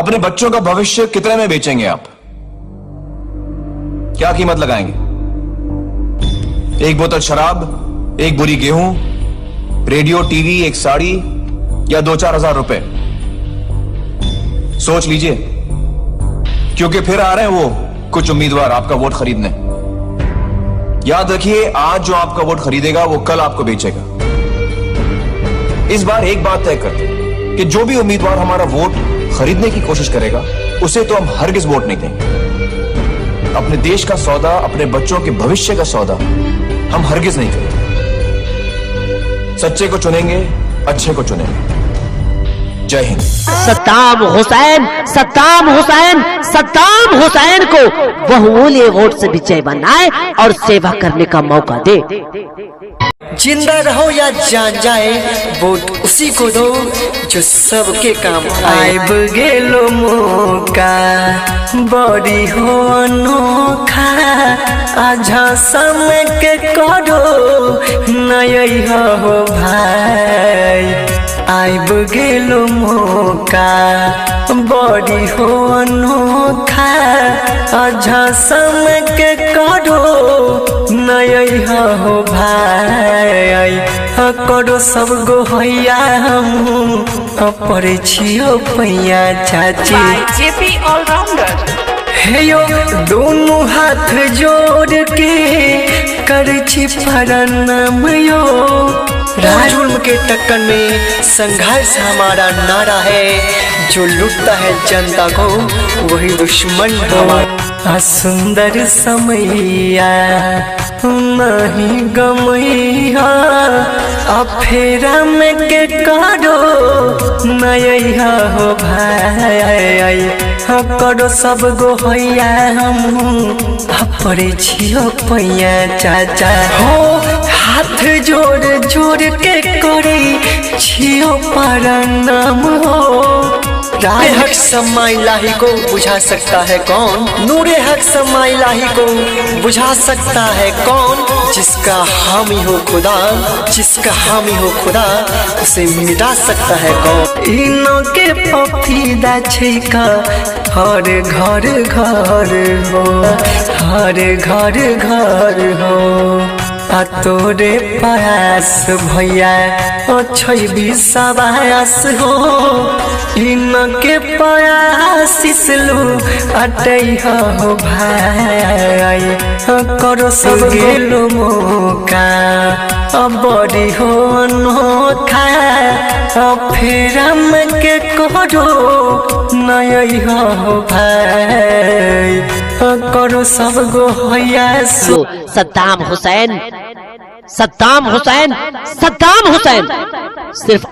अपने बच्चों का भविष्य कितने में बेचेंगे आप? क्या कीमत लगाएंगे? एक बोतल शराब, एक बोरी गेहूं, रेडियो, टीवी, एक साड़ी या 2-4 हजार रुपए? सोच लीजिए, क्योंकि फिर आ रहे हैं वो कुछ उम्मीदवार आपका वोट खरीदने। याद रखिए, आज जो आपका वोट खरीदेगा वो कल आपको बेचेगा। इस बार एक बात तय करते हैं कि जो भी उम्मीदवार हमारा वोट खरीदने की कोशिश करेगा उसे तो हम हरगिज वोट नहीं देंगे। अपने देश का सौदा, अपने बच्चों के भविष्य का सौदा हम हरगिज नहीं करेंगे। सच्चे को चुनेंगे, अच्छे को चुनेंगे। जय हिंद। सद्दाम हुसैन, सद्दाम हुसैन, सद्दाम हुसैन को बहुमूल्य वोट से विजय बनाए और सेवा करने का मौका दे। जिंदा रहो या जान जाए, वोट उसी को दो जो सबके काम आए। गेलो मौका बड़ी हो अनोखा, आजा समय के करो नई हो भाई। आइब गेलो मौका बड़ी हो अनोखा, आजा समय के करो नई हो भाई। करो सब गो हैया हम पड़े छियो पैया चाची। जेपी ऑलराउंडर हे यो दोनों हाथ जोड़ के कर छी प्रणाम यो। जुल्म के टक्कर में संघर्ष हमारा नारा है, जो लुटता है जनता को वही दुश्मन हमारा। सुंदर समैया नहीं गमैया, फेरा में के करो नया हो भाई। करो सब गो हैया हम पड़े छियो पैया चाचा हो। हाथ जोड़ जोड़ के करे छियो प्रणाम हो। राय हक समय लाही को बुझा सकता है कौन? नूरे हक समय लाही को बुझा सकता है कौन? जिसका हामी हो खुदा, जिसका हामी हो खुदा, उसे मिटा सकता है कौन? इनो के पफीदा छिका हर घर घर हो, हर घर घर हो। आ तोरे पास भैया अच्छी सबास हो, इनके पास लू अटई हो भाई। करो सब गेलो मौका बड़ी हो अनोखा, फेरा में के करो नई हो भाई। करो सब गो हैया सद्दाम हुसैन, सद्दाम हुसैन, सद्दाम हुसैन सिर्फ